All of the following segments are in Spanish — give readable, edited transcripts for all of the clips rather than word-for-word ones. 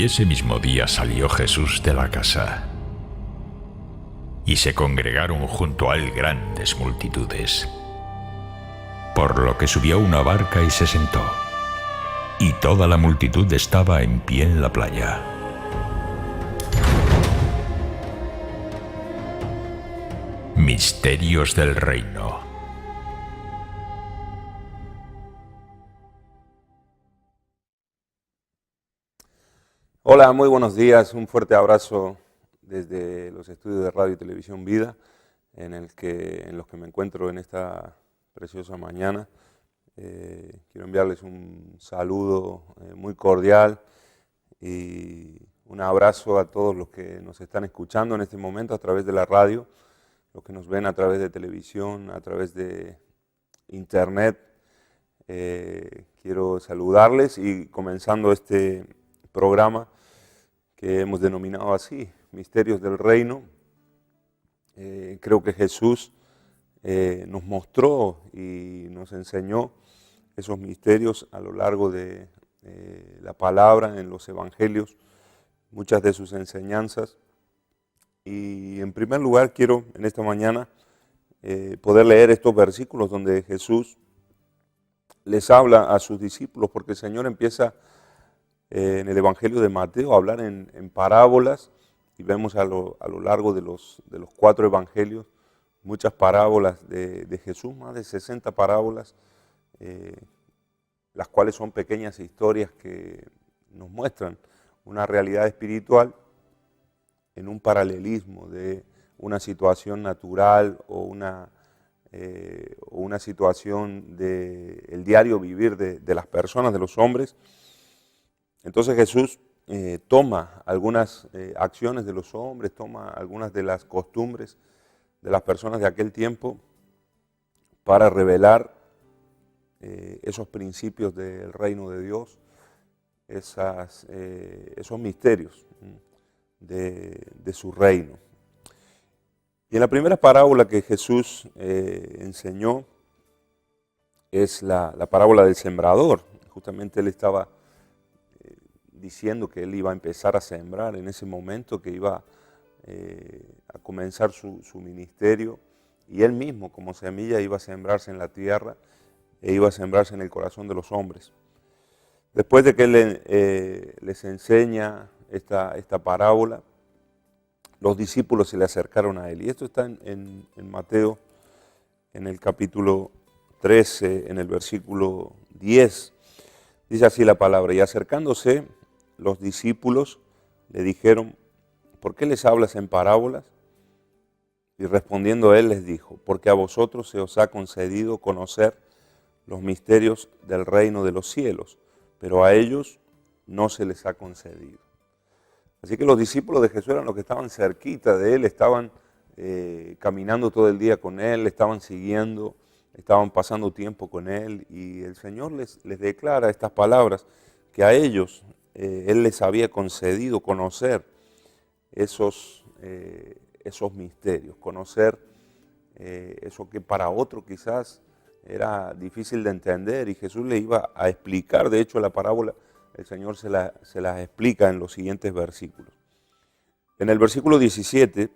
Y ese mismo día salió Jesús de la casa, y se congregaron junto a él grandes multitudes, por lo que subió a una barca y se sentó, y toda la multitud estaba en pie en la playa. Misterios del reino. Hola, muy buenos días, un fuerte abrazo desde los estudios de Radio y Televisión Vida, en los que me encuentro en esta preciosa mañana. Quiero enviarles un saludo muy cordial y un abrazo a todos los que nos están escuchando en este momento a través de la radio, los que nos ven a través de televisión, a través de internet. Quiero saludarles y comenzando este programa que hemos denominado así, Misterios del Reino. Creo que Jesús nos mostró y nos enseñó esos misterios a lo largo de la palabra, en los evangelios, muchas de sus enseñanzas. Y en primer lugar quiero en esta mañana poder leer estos versículos donde Jesús les habla a sus discípulos, porque el Señor empieza en el Evangelio de Mateo a hablar en parábolas, y vemos a lo largo de los 4 evangelios muchas parábolas de Jesús, más de 60 parábolas, las cuales son pequeñas historias que nos muestran una realidad espiritual en un paralelismo de una situación natural o una situación del diario vivir de las personas, de los hombres. Entonces Jesús toma algunas acciones de los hombres, toma algunas de las costumbres de las personas de aquel tiempo para revelar esos principios del reino de Dios, esos misterios de su reino. Y en la primera parábola que Jesús enseñó es la parábola del sembrador. Justamente él estaba diciendo que él iba a empezar a sembrar en ese momento, que iba a comenzar su ministerio, y él mismo como semilla iba a sembrarse en la tierra e iba a sembrarse en el corazón de los hombres. Después de que él les enseña esta parábola, los discípulos se le acercaron a él, y esto está en Mateo, en el capítulo 13, en el versículo 10, dice así la palabra: y acercándose los discípulos le dijeron: ¿por qué les hablas en parábolas? Y respondiendo él les dijo: porque a vosotros se os ha concedido conocer los misterios del reino de los cielos, pero a ellos no se les ha concedido. Así que los discípulos de Jesús eran los que estaban cerquita de él, estaban caminando todo el día con él, le estaban siguiendo, estaban pasando tiempo con él, y el Señor les declara estas palabras, que a ellos él les había concedido conocer esos misterios, conocer eso que para otro quizás era difícil de entender, y Jesús le iba a explicar. De hecho, la parábola el Señor se las explica en los siguientes versículos. En el versículo 17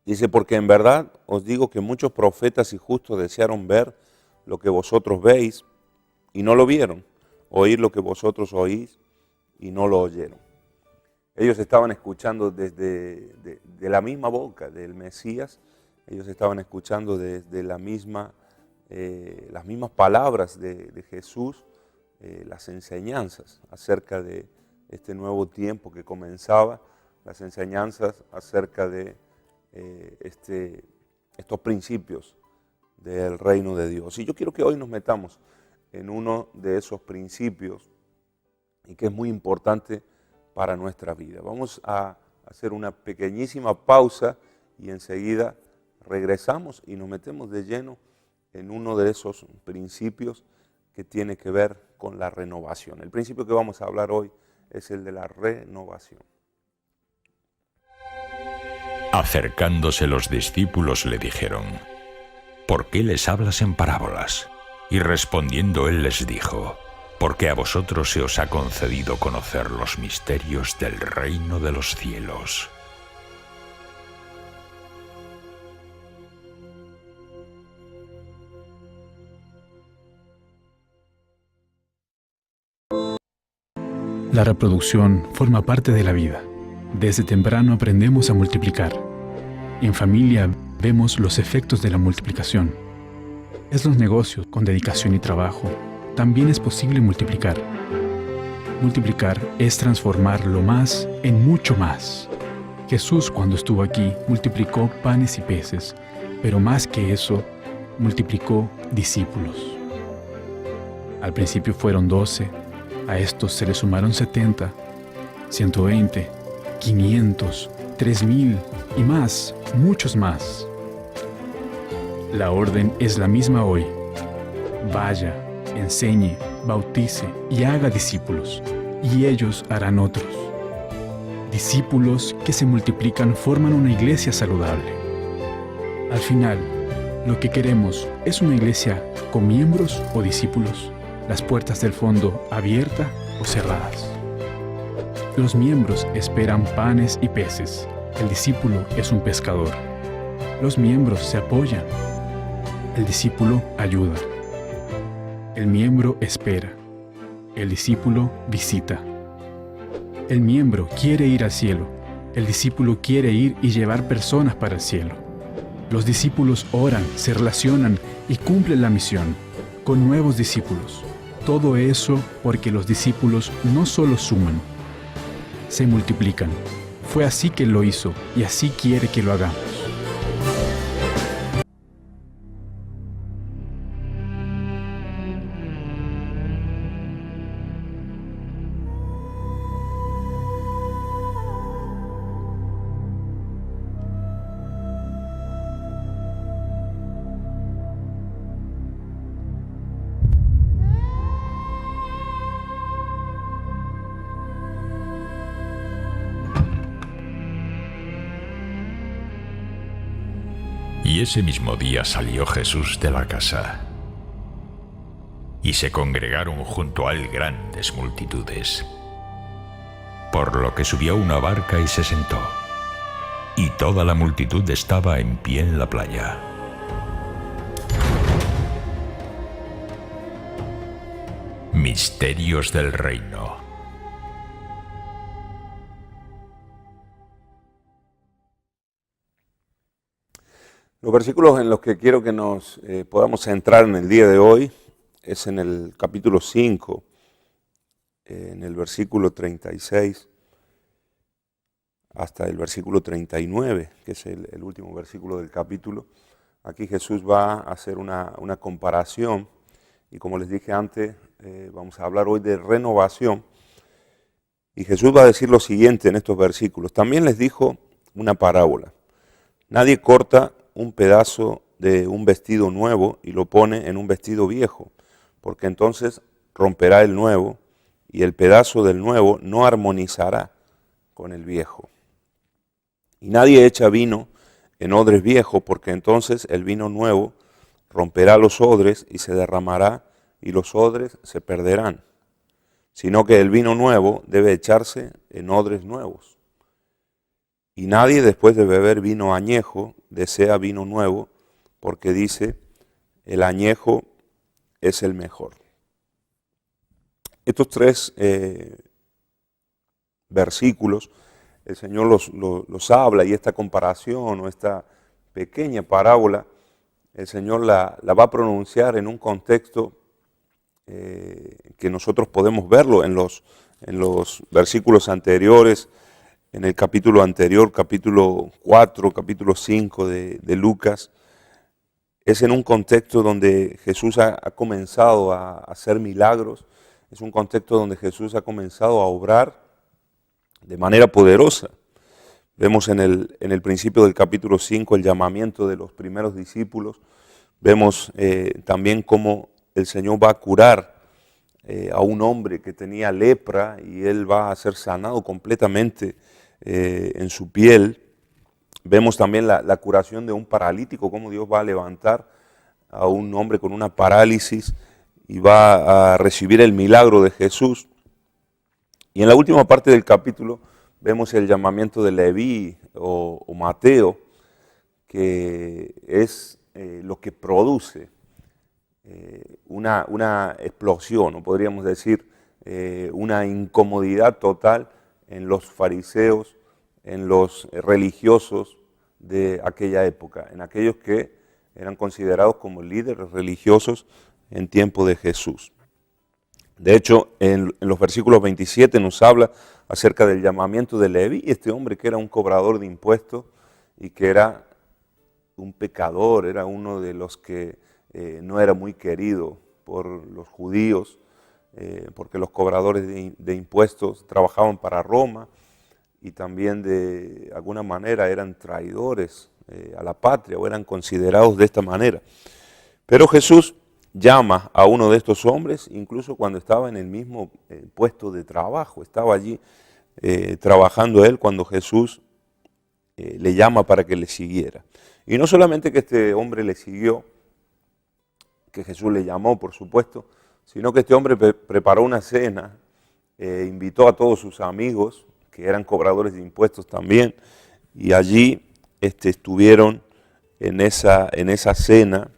dice: porque en verdad os digo que muchos profetas y justos desearon ver lo que vosotros veis y no lo vieron, oír lo que vosotros oís y no lo oyeron. Ellos estaban escuchando de la misma boca del Mesías, ellos estaban escuchando desde las mismas palabras de Jesús, las enseñanzas acerca de este nuevo tiempo que comenzaba, las enseñanzas acerca de estos principios del reino de Dios. Y yo quiero que hoy nos metamos en uno de esos principios y que es muy importante para nuestra vida. Vamos a hacer una pequeñísima pausa y enseguida regresamos y nos metemos de lleno en uno de esos principios que tiene que ver con la renovación. El principio que vamos a hablar hoy es el de la renovación. Acercándose los discípulos le dijeron: ¿por qué les hablas en parábolas? Y respondiendo él les dijo: porque a vosotros se os ha concedido conocer los misterios del reino de los cielos. La reproducción forma parte de la vida. Desde temprano aprendemos a multiplicar. En familia vemos los efectos de la multiplicación. En los negocios, con dedicación y trabajo, también es posible multiplicar. Multiplicar es transformar lo más en mucho más. Jesús, cuando estuvo aquí, multiplicó panes y peces, pero más que eso, multiplicó discípulos. Al principio fueron 12, a estos se le sumaron 70, 120, 500, 3000 y más, muchos más. La orden es la misma hoy. Vaya, enseñe, bautice y haga discípulos, y ellos harán otros. Discípulos que se multiplican forman una iglesia saludable. Al final, lo que queremos es una iglesia con miembros o discípulos, las puertas del fondo abiertas o cerradas. Los miembros esperan panes y peces. El discípulo es un pescador. Los miembros se apoyan. El discípulo ayuda. El miembro espera. El discípulo visita. El miembro quiere ir al cielo. El discípulo quiere ir y llevar personas para el cielo. Los discípulos oran, se relacionan y cumplen la misión con nuevos discípulos. Todo eso porque los discípulos no solo suman, se multiplican. Fue así que lo hizo y así quiere que lo hagamos. Y ese mismo día salió Jesús de la casa, y se congregaron junto a él grandes multitudes, por lo que subió a una barca y se sentó, y toda la multitud estaba en pie en la playa. Misterios del reino. Los versículos en los que quiero que nos podamos centrar en el día de hoy es en el capítulo 5, en el versículo 36 hasta el versículo 39, que es el último versículo del capítulo. Aquí Jesús va a hacer una comparación y como les dije antes, vamos a hablar hoy de renovación. Y Jesús va a decir lo siguiente en estos versículos. También les dijo una parábola. Nadie corta un pedazo de un vestido nuevo y lo pone en un vestido viejo, porque entonces romperá el nuevo y el pedazo del nuevo no armonizará con el viejo. Y nadie echa vino en odres viejos, porque entonces el vino nuevo romperá los odres y se derramará y los odres se perderán, sino que el vino nuevo debe echarse en odres nuevos. Y nadie después de beber vino añejo desea vino nuevo, porque dice, el añejo es el mejor. Estos tres versículos, el Señor los habla y esta comparación o esta pequeña parábola, el Señor la va a pronunciar en un contexto que nosotros podemos verlo en los versículos anteriores, en el capítulo anterior, capítulo 4, capítulo 5 de Lucas. Es en un contexto donde Jesús ha comenzado a hacer milagros, es un contexto donde Jesús ha comenzado a obrar de manera poderosa. Vemos en el principio del capítulo 5 el llamamiento de los primeros discípulos, vemos también cómo el Señor va a curar a un hombre que tenía lepra y él va a ser sanado completamente en su piel. Vemos también la curación de un paralítico, cómo Dios va a levantar a un hombre con una parálisis y va a recibir el milagro de Jesús. Y en la última parte del capítulo vemos el llamamiento de Leví o Mateo, que es lo que produce una explosión, o podríamos decir una incomodidad total en los fariseos, en los religiosos de aquella época, en aquellos que eran considerados como líderes religiosos en tiempo de Jesús. De hecho, en los versículos 27 nos habla acerca del llamamiento de Leví, este hombre que era un cobrador de impuestos y que era un pecador, era uno de los que no era muy querido por los judíos, porque los cobradores de impuestos trabajaban para Roma y también de alguna manera eran traidores a la patria o eran considerados de esta manera. Pero Jesús llama a uno de estos hombres, incluso cuando estaba en el mismo puesto de trabajo, estaba allí trabajando él cuando Jesús le llama para que le siguiera. Y no solamente que este hombre le siguió, que Jesús le llamó, por supuesto, sino que este hombre preparó una cena, invitó a todos sus amigos, que eran cobradores de impuestos también, y allí estuvieron en esa cena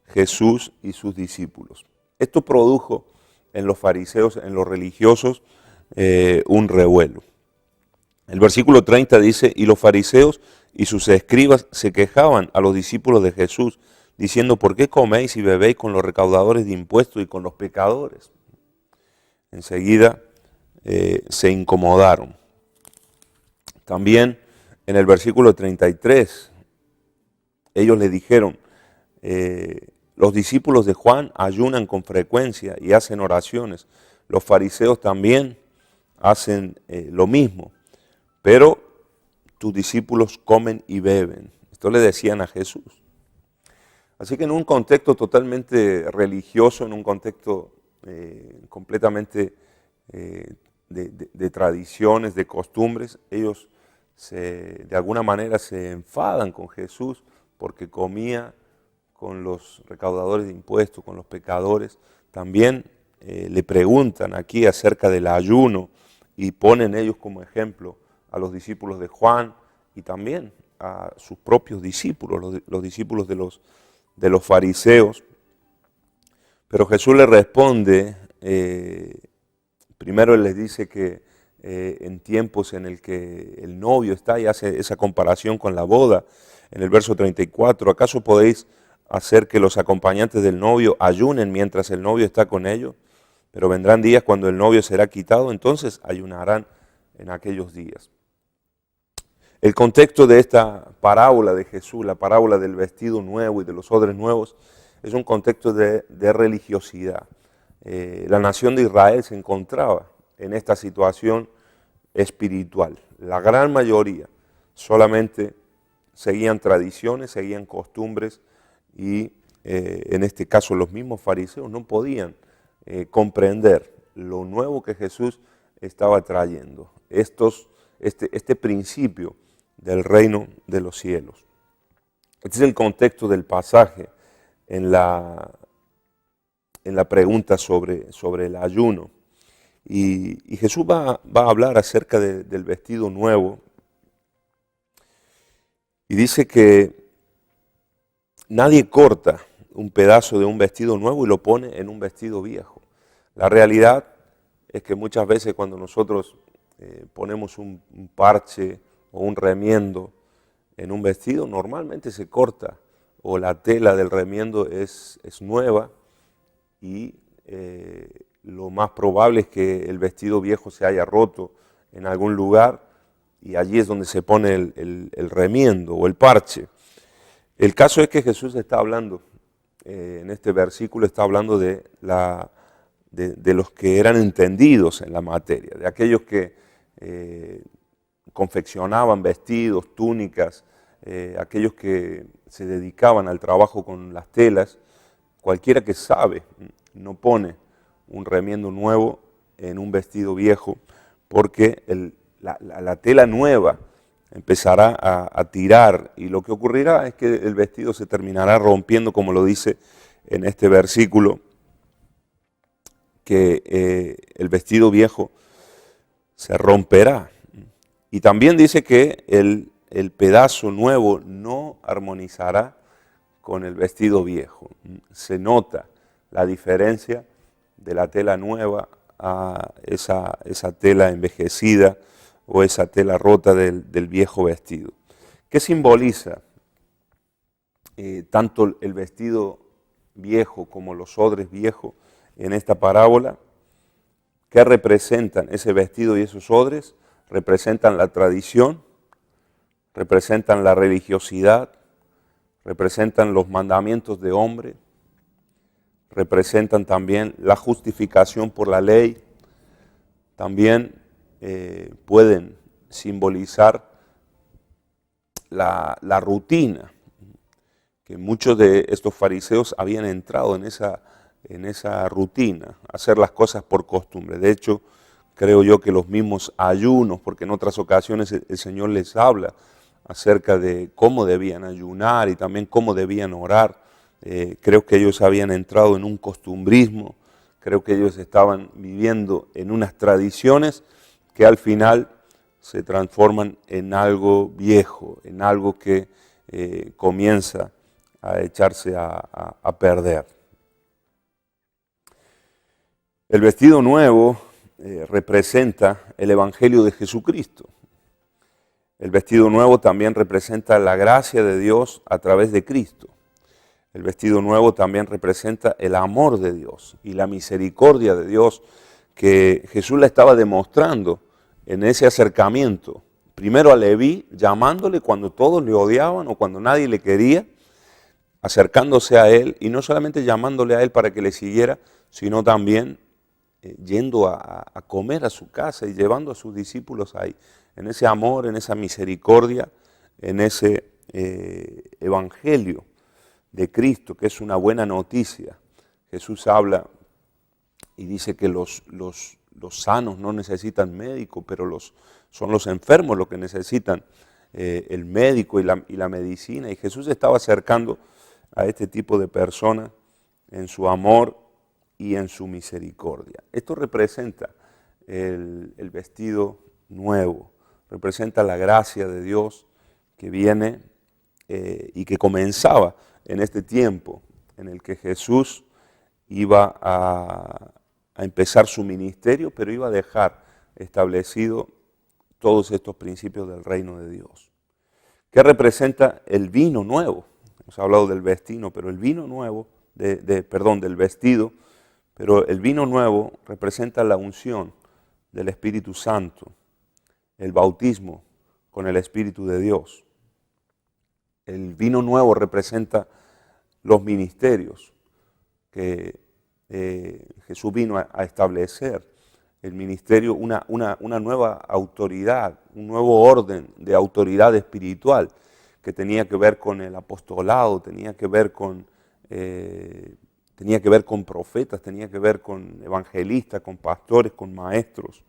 Jesús y sus discípulos. Esto produjo en los fariseos, en los religiosos, un revuelo. El versículo 30 dice, y los fariseos y sus escribas se quejaban a los discípulos de Jesús, diciendo, ¿por qué coméis y bebéis con los recaudadores de impuestos y con los pecadores? Enseguida se incomodaron. También en el versículo 33, ellos le dijeron, los discípulos de Juan ayunan con frecuencia y hacen oraciones. Los fariseos también hacen lo mismo, pero tus discípulos comen y beben. Esto le decían a Jesús. Así que en un contexto totalmente religioso, en un contexto completamente de tradiciones, de costumbres, ellos de alguna manera se enfadan con Jesús porque comía con los recaudadores de impuestos, con los pecadores. También le preguntan aquí acerca del ayuno y ponen ellos como ejemplo a los discípulos de Juan y también a sus propios discípulos, los discípulos de los fariseos. Pero Jesús le responde, primero él les dice que en tiempos en el que el novio está y hace esa comparación con la boda, en el verso 34, ¿acaso podéis hacer que los acompañantes del novio ayunen mientras el novio está con ellos? Pero vendrán días cuando el novio será quitado, entonces ayunarán en aquellos días. El contexto de esta parábola de Jesús, la parábola del vestido nuevo y de los odres nuevos, es un contexto de religiosidad. La nación de Israel se encontraba en esta situación espiritual. La gran mayoría solamente seguían tradiciones, seguían costumbres y en este caso los mismos fariseos no podían comprender lo nuevo que Jesús estaba trayendo, este principio del reino de los cielos. Este es el contexto del pasaje en la pregunta sobre el ayuno. Y Jesús va a hablar acerca del vestido nuevo y dice que nadie corta un pedazo de un vestido nuevo y lo pone en un vestido viejo. La realidad es que muchas veces cuando nosotros ponemos un parche o un remiendo en un vestido, normalmente se corta o la tela del remiendo es nueva y lo más probable es que el vestido viejo se haya roto en algún lugar y allí es donde se pone el remiendo o el parche. El caso es que Jesús está hablando, en este versículo está hablando de los que eran entendidos en la materia, de aquellos que confeccionaban vestidos, túnicas, aquellos que se dedicaban al trabajo con las telas. Cualquiera que sabe no pone un remiendo nuevo en un vestido viejo porque la tela nueva empezará a tirar y lo que ocurrirá es que el vestido se terminará rompiendo, como lo dice en este versículo, que el vestido viejo se romperá. Y también dice que el pedazo nuevo no armonizará con el vestido viejo. Se nota la diferencia de la tela nueva a esa tela envejecida o esa tela rota del viejo vestido. ¿Qué simboliza tanto el vestido viejo como los odres viejos en esta parábola? ¿Qué representan ese vestido y esos odres? Representan la tradición, representan la religiosidad, representan los mandamientos de hombre, representan también la justificación por la ley, también pueden simbolizar la rutina, que muchos de estos fariseos habían entrado en esa rutina, hacer las cosas por costumbre. De hecho, creo yo que los mismos ayunos, porque en otras ocasiones el Señor les habla acerca de cómo debían ayunar y también cómo debían orar. Creo que ellos habían entrado en un costumbrismo, creo que ellos estaban viviendo en unas tradiciones que al final se transforman en algo viejo, en algo que comienza a echarse a perder. El vestido nuevo representa el Evangelio de Jesucristo. El vestido nuevo también representa la gracia de Dios a través de Cristo. El vestido nuevo también representa el amor de Dios y la misericordia de Dios que Jesús le estaba demostrando en ese acercamiento. Primero a Leví, llamándole cuando todos le odiaban o cuando nadie le quería, acercándose a él y no solamente llamándole a él para que le siguiera, sino también yendo a comer a su casa y llevando a sus discípulos ahí, en ese amor, en esa misericordia, en ese evangelio de Cristo, que es una buena noticia. Jesús habla y dice que los sanos no necesitan médico, pero son los enfermos los que necesitan el médico y la medicina. Y Jesús estaba acercando a este tipo de personas en su amor y en su misericordia. Esto representa el vestido nuevo, representa la gracia de Dios que viene y que comenzaba en este tiempo en el que Jesús iba a empezar su ministerio, pero iba a dejar establecido todos estos principios del reino de Dios. ¿Qué representa el vino nuevo? Hemos hablado del vestido, pero el vino nuevo, del vestido, pero el vino nuevo representa la unción del Espíritu Santo, el bautismo con el Espíritu de Dios. El vino nuevo representa los ministerios que Jesús vino a establecer. El ministerio, una nueva autoridad, un nuevo orden de autoridad espiritual que tenía que ver con el apostolado, tenía que ver con profetas, tenía que ver con evangelistas, con pastores, con maestros,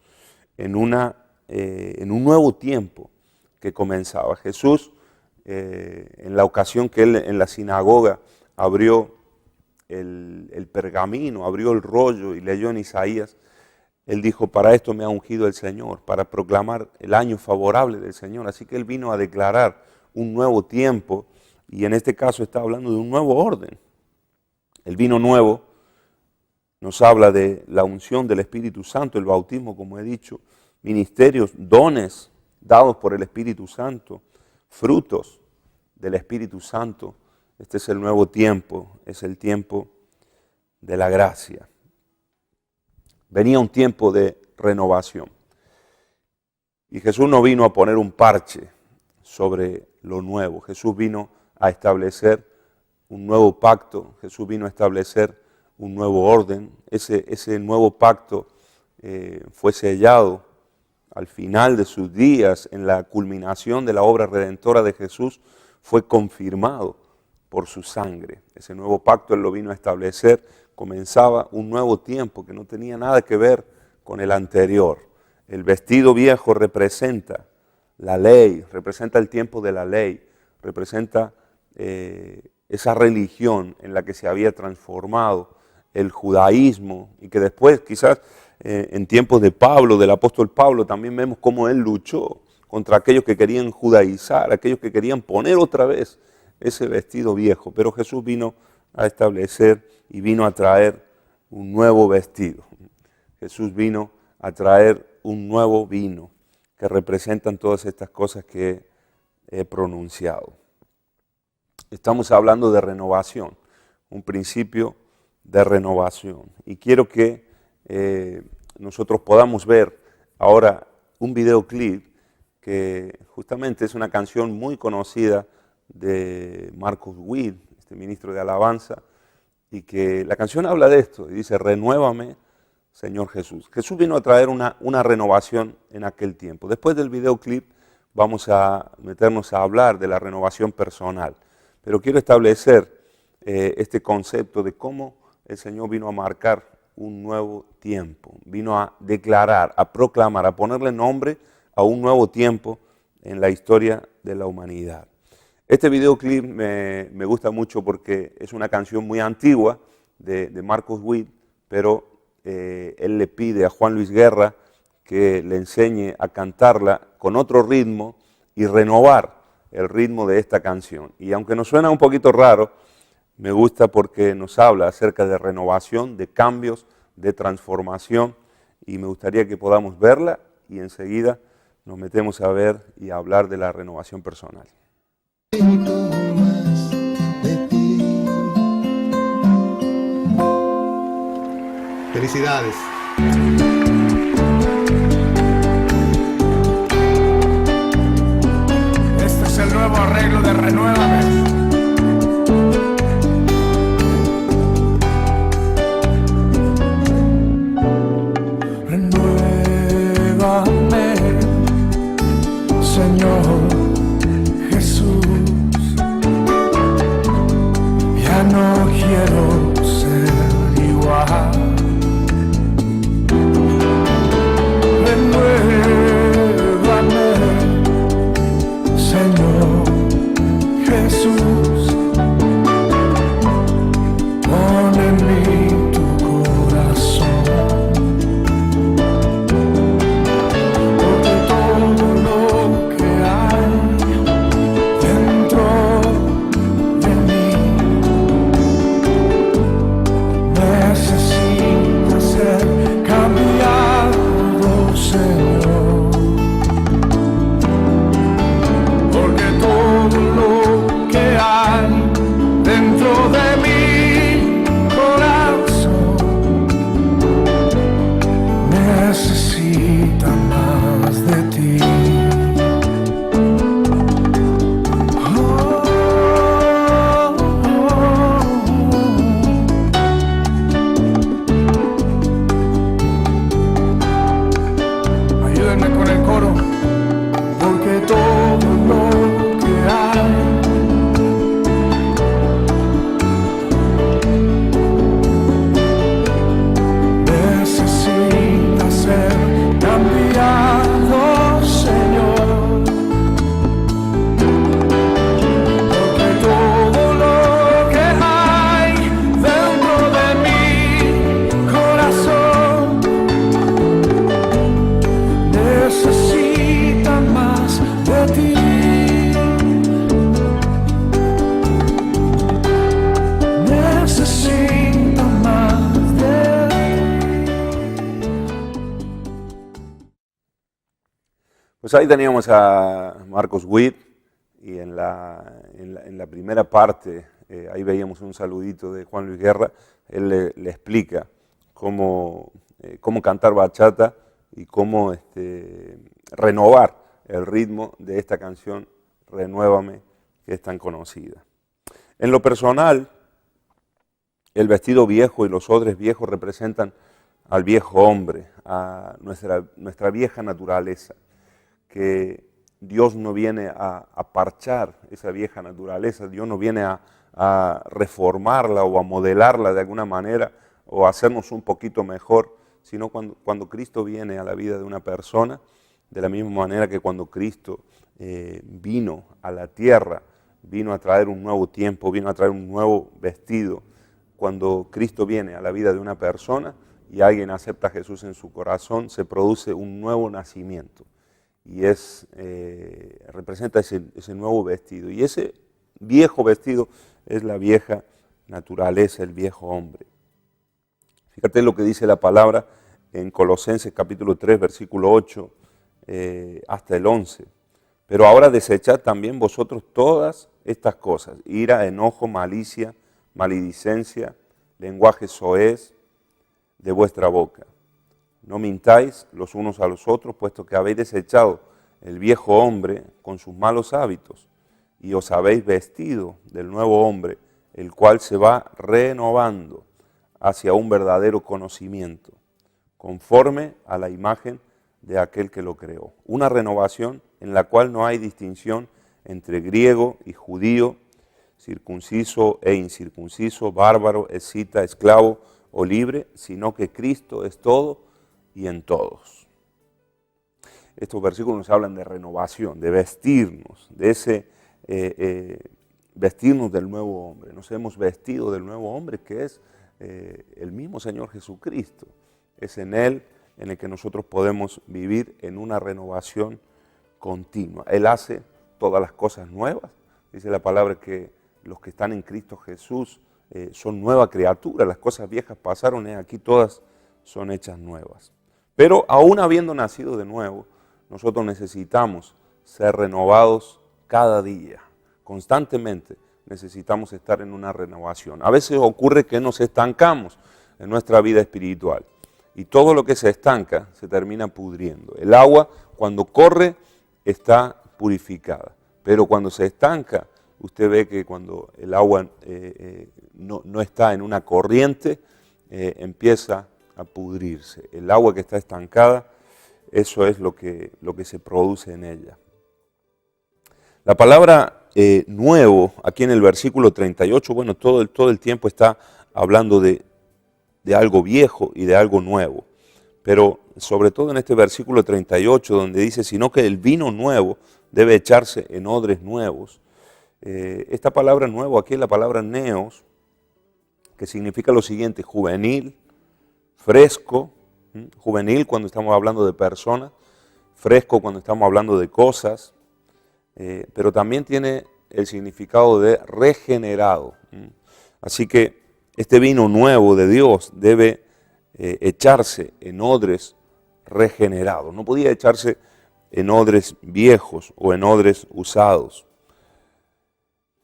en un nuevo tiempo que comenzaba. Jesús, en la ocasión que él en la sinagoga abrió el pergamino, abrió el rollo y leyó en Isaías, él dijo: para esto me ha ungido el Señor, para proclamar el año favorable del Señor. Así que él vino a declarar un nuevo tiempo y en este caso está hablando de un nuevo orden. El vino nuevo nos habla de la unción del Espíritu Santo, el bautismo, como he dicho, ministerios, dones dados por el Espíritu Santo, frutos del Espíritu Santo. Este es el nuevo tiempo, es el tiempo de la gracia. Venía un tiempo de renovación. Y Jesús no vino a poner un parche sobre lo nuevo. Jesús vino a establecer un nuevo pacto. Jesús vino a establecer un nuevo orden. Ese nuevo pacto fue sellado al final de sus días, en la culminación de la obra redentora de Jesús, fue confirmado por su sangre. Ese nuevo pacto Él lo vino a establecer. Comenzaba un nuevo tiempo que no tenía nada que ver con el anterior. El vestido viejo representa la ley, representa el tiempo de la ley, representa esa religión en la que se había transformado el judaísmo, y que después quizás en tiempos de Pablo, del apóstol Pablo, también vemos cómo él luchó contra aquellos que querían judaizar, aquellos que querían poner otra vez ese vestido viejo. Pero Jesús vino a establecer y vino a traer un nuevo vestido. Jesús vino a traer un nuevo vino que representan todas estas cosas que he pronunciado. Estamos hablando de renovación, un principio de renovación. Y quiero que nosotros podamos ver ahora un videoclip que justamente es una canción muy conocida de Marcos Witt, este ministro de alabanza, y que la canción habla de esto, y dice: renuévame, Señor Jesús. Jesús vino a traer una renovación en aquel tiempo. Después del videoclip vamos a meternos a hablar de la renovación personal, pero quiero establecer este concepto de cómo el Señor vino a marcar un nuevo tiempo, vino a declarar, a proclamar, a ponerle nombre a un nuevo tiempo en la historia de la humanidad. Este videoclip me gusta mucho porque es una canción muy antigua de Marcos Witt, pero él le pide a Juan Luis Guerra que le enseñe a cantarla con otro ritmo y renovar el ritmo de esta canción. Y aunque nos suena un poquito raro, me gusta porque nos habla acerca de renovación, de cambios, de transformación, y me gustaría que podamos verla y enseguida nos metemos a ver y a hablar de la renovación personal. Felicidades. Este es el nuevo arreglo de Renuévame. Renuévame, Señor Jesús. Ya no quiero ser igual. Renuévame, Señor Jesús. Pon en mí tu corazón, porque todo lo que hay dentro de mí necesita ser cambiado, Señor, porque todo lo que hay dentro de mi corazón necesita más de ti. Ayúdenme con el coro, porque todo lo que hay necesita ser cambiado, Señor, porque todo lo que hay dentro de mi corazón necesita más de ti. Necesita más de ti. Pues ahí teníamos a Marcos Witt, y en la primera parte, ahí veíamos un saludito de Juan Luis Guerra. Él le explica cómo cantar bachata y cómo renovar el ritmo de esta canción, Renuévame, que es tan conocida. En lo personal, el vestido viejo y los odres viejos representan al viejo hombre, a nuestra vieja naturaleza, que Dios no viene a parchar esa vieja naturaleza, Dios no viene a reformarla o a modelarla de alguna manera o a hacernos un poquito mejor, sino cuando Cristo viene a la vida de una persona, de la misma manera que cuando Cristo vino a la tierra, vino a traer un nuevo tiempo, vino a traer un nuevo vestido, cuando Cristo viene a la vida de una persona y alguien acepta a Jesús en su corazón, se produce un nuevo nacimiento. Y representa ese nuevo vestido. Y ese viejo vestido es la vieja naturaleza, el viejo hombre. Fíjate lo que dice la palabra en Colosenses capítulo 3, versículo 8 hasta el 11. Pero ahora desechad también vosotros todas estas cosas: ira, enojo, malicia, maledicencia, lenguaje soez de vuestra boca. No mintáis los unos a los otros, puesto que habéis desechado el viejo hombre con sus malos hábitos, y os habéis vestido del nuevo hombre, el cual se va renovando hacia un verdadero conocimiento, conforme a la imagen de aquel que lo creó. Una renovación en la cual no hay distinción entre griego y judío, circunciso e incircunciso, bárbaro, escita, esclavo o libre, sino que Cristo es todo y en todos. Estos versículos nos hablan de renovación, de vestirnos, de ese vestirnos del nuevo hombre. Nos hemos vestido del nuevo hombre, que es el mismo Señor Jesucristo. Es en Él en el que nosotros podemos vivir en una renovación continua. Él hace todas las cosas nuevas. Dice la palabra que los que están en Cristo Jesús son nueva criatura. Las cosas viejas pasaron, aquí todas son hechas nuevas. Pero aún habiendo nacido de nuevo, nosotros necesitamos ser renovados cada día. Constantemente necesitamos estar en una renovación. A veces ocurre que nos estancamos en nuestra vida espiritual y todo lo que se estanca se termina pudriendo. El agua, cuando corre, está purificada, pero cuando se estanca, usted ve que cuando el agua no está en una corriente, empieza a pudrirse. El agua que está estancada, eso es lo que se produce en ella. La palabra nuevo, aquí en el versículo 38, bueno, todo el tiempo está hablando de algo viejo y de algo nuevo. Pero sobre todo en este versículo 38, donde dice, sino que el vino nuevo debe echarse en odres nuevos. Esta palabra nuevo aquí es la palabra neos, que significa lo siguiente: juvenil, fresco. Juvenil cuando estamos hablando de personas, fresco cuando estamos hablando de cosas, pero también tiene el significado de regenerado. Así que este vino nuevo de Dios debe echarse en odres regenerados. No podía echarse en odres viejos o en odres usados.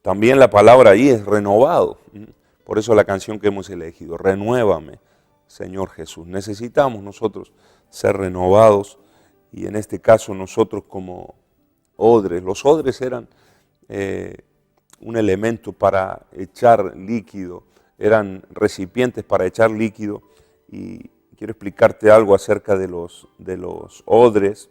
También la palabra ahí es renovado. Por eso la canción que hemos elegido, renuévame, Señor Jesús. Necesitamos nosotros ser renovados, y en este caso nosotros como odres. Los odres eran un elemento para echar líquido, eran recipientes para echar líquido, y quiero explicarte algo acerca de los odres.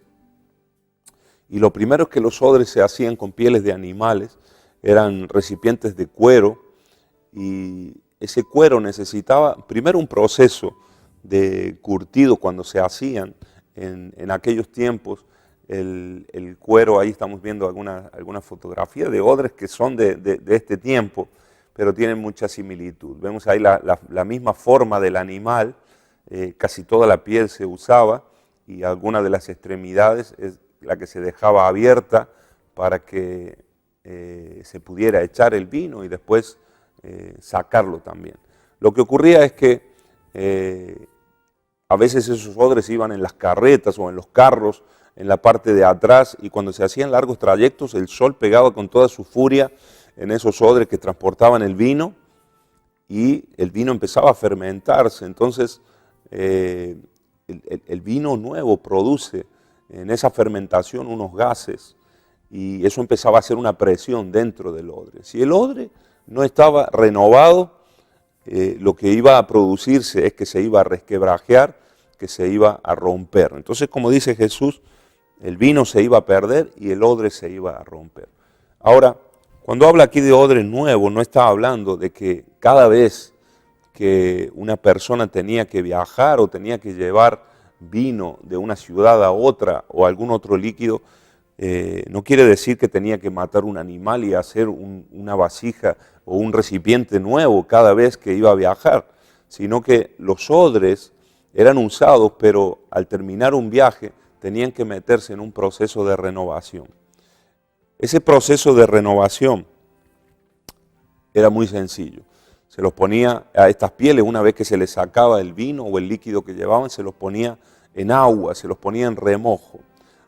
Y lo primero es que los odres se hacían con pieles de animales, eran recipientes de cuero, y ese cuero necesitaba primero un proceso de curtido cuando se hacían. En aquellos tiempos el cuero, ahí estamos viendo alguna fotografía de odres que son de este tiempo, pero tienen mucha similitud. Vemos ahí la misma forma del animal, casi toda la piel se usaba y alguna de las extremidades es la que se dejaba abierta para que se pudiera echar el vino y después sacarlo también. Lo que ocurría es que a veces esos odres iban en las carretas o en los carros, en la parte de atrás, y cuando se hacían largos trayectos, el sol pegaba con toda su furia en esos odres que transportaban el vino, y el vino empezaba a fermentarse. Entonces, el vino nuevo produce en esa fermentación unos gases, y eso empezaba a hacer una presión dentro del odre. Si el odre no estaba renovado, lo que iba a producirse es que se iba a resquebrajear, que se iba a romper. Entonces, como dice Jesús, el vino se iba a perder y el odre se iba a romper. Ahora, cuando habla aquí de odre nuevo, no está hablando de que cada vez que una persona tenía que viajar o tenía que llevar vino de una ciudad a otra o algún otro líquido, no quiere decir que tenía que matar un animal y hacer una vasija o un recipiente nuevo cada vez que iba a viajar, sino que los odres eran usados, pero al terminar un viaje tenían que meterse en un proceso de renovación. Ese proceso de renovación era muy sencillo. Se los ponía a estas pieles, una vez que se les sacaba el vino o el líquido que llevaban, se los ponía en agua, se los ponía en remojo.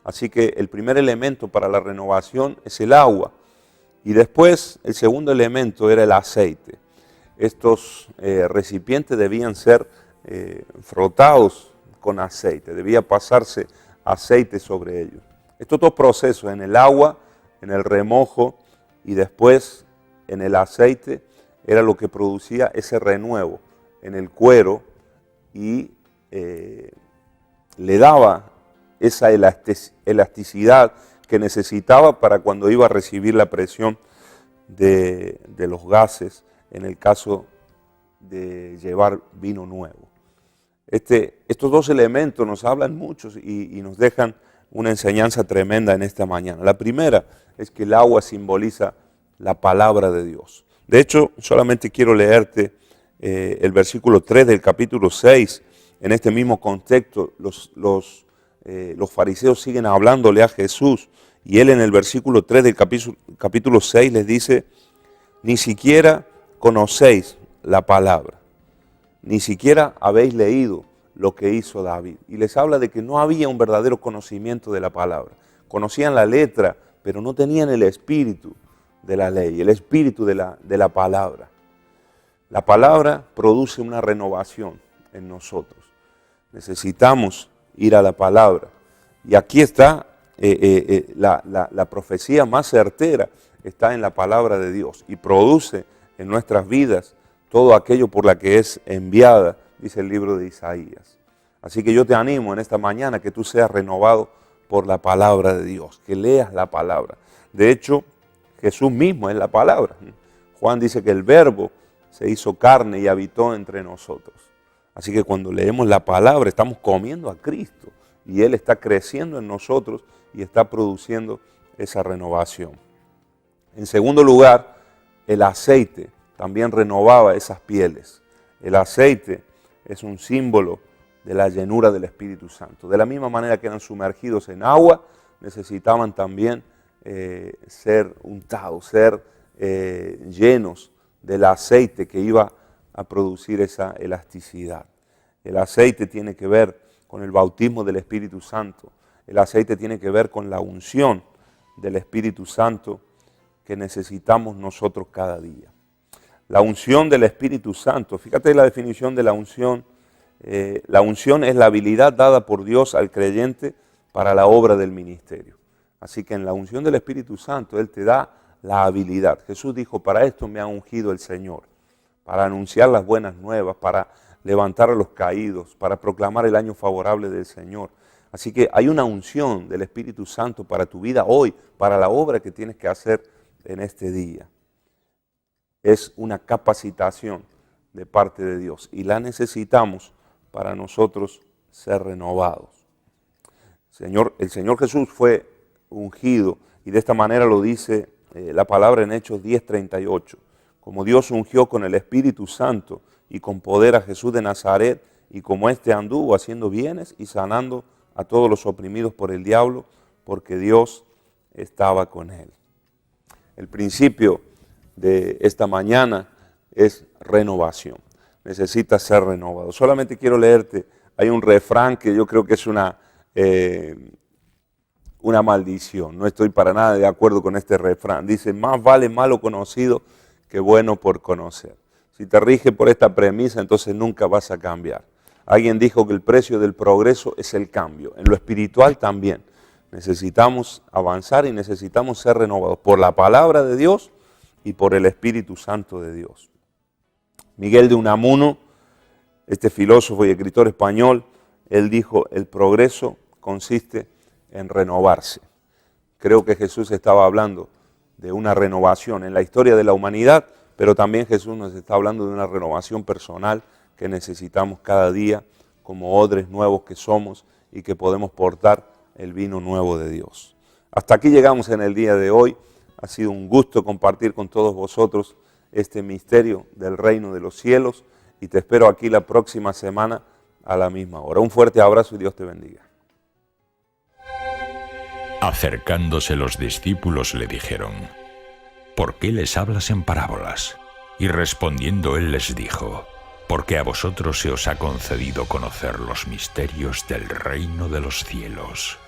Así que el primer elemento para la renovación es el agua. Y después el segundo elemento era el aceite. Estos recipientes debían ser frotados con aceite, debía pasarse aceite sobre ellos. Estos dos procesos, en el agua, en el remojo y después en el aceite, era lo que producía ese renuevo en el cuero y le daba esa elasticidad que necesitaba para cuando iba a recibir la presión de los gases, en el caso de llevar vino nuevo. Estos dos elementos nos hablan mucho y nos dejan una enseñanza tremenda en esta mañana. La primera es que el agua simboliza la palabra de Dios. De hecho, solamente quiero leerte el versículo 3 del capítulo 6. En este mismo contexto, los fariseos siguen hablándole a Jesús y él en el versículo 3 del capítulo 6 les dice: ni siquiera conocéis la palabra, ni siquiera habéis leído lo que hizo David. Y les habla de que no había un verdadero conocimiento de la palabra. Conocían la letra, pero no tenían el espíritu de la ley, el espíritu de la palabra. La palabra produce una renovación en nosotros. Necesitamos ir a la palabra. Y aquí está la profecía más certera, está en la palabra de Dios y produce en nuestras vidas todo aquello por la que es enviada, dice el libro de Isaías. Así que yo te animo en esta mañana que tú seas renovado por la palabra de Dios, que leas la palabra. De hecho, Jesús mismo es la palabra. Juan dice que el verbo se hizo carne y habitó entre nosotros. Así que cuando leemos la palabra estamos comiendo a Cristo y Él está creciendo en nosotros y está produciendo esa renovación. En segundo lugar, el aceite también renovaba esas pieles. El aceite es un símbolo de la llenura del Espíritu Santo. De la misma manera que eran sumergidos en agua, necesitaban también ser untados, ser llenos del aceite que iba a producir esa elasticidad. El aceite tiene que ver con el bautismo del Espíritu Santo. El aceite tiene que ver con la unción del Espíritu Santo que necesitamos nosotros cada día. La unción del Espíritu Santo, fíjate la definición de la unción. La unción es la habilidad dada por Dios al creyente para la obra del ministerio. Así que en la unción del Espíritu Santo Él te da la habilidad. Jesús dijo: para esto me ha ungido el Señor, para anunciar las buenas nuevas, para levantar a los caídos, para proclamar el año favorable del Señor. Así que hay una unción del Espíritu Santo para tu vida hoy, para la obra que tienes que hacer en este día. Es una capacitación de parte de Dios y la necesitamos para nosotros ser renovados. El Señor Jesús fue ungido y de esta manera lo dice la palabra en Hechos 10:38. Como Dios ungió con el Espíritu Santo y con poder a Jesús de Nazaret, y como éste anduvo haciendo bienes y sanando a todos los oprimidos por el diablo, porque Dios estaba con él. El principio de esta mañana es renovación. Necesitas ser renovado. Solamente quiero leerte, hay un refrán que yo creo que es una maldición. No estoy para nada de acuerdo con este refrán. Dice: más vale malo conocido que bueno por conocer. Si te rige por esta premisa, entonces nunca vas a cambiar. Alguien dijo que el precio del progreso es el cambio. En lo espiritual también. Necesitamos avanzar y necesitamos ser renovados por la palabra de Dios y por el Espíritu Santo de Dios. Miguel de Unamuno, este filósofo y escritor español, él dijo: el progreso consiste en renovarse. Creo que Jesús estaba hablando de una renovación en la historia de la humanidad, pero también Jesús nos está hablando de una renovación personal que necesitamos cada día como odres nuevos que somos y que podemos portar el vino nuevo de Dios. Hasta aquí llegamos en el día de hoy. Ha sido un gusto compartir con todos vosotros este misterio del reino de los cielos y te espero aquí la próxima semana a la misma hora. Un fuerte abrazo y Dios te bendiga. Acercándose los discípulos le dijeron: ¿por qué les hablas en parábolas? Y respondiendo él les dijo: porque a vosotros se os ha concedido conocer los misterios del reino de los cielos,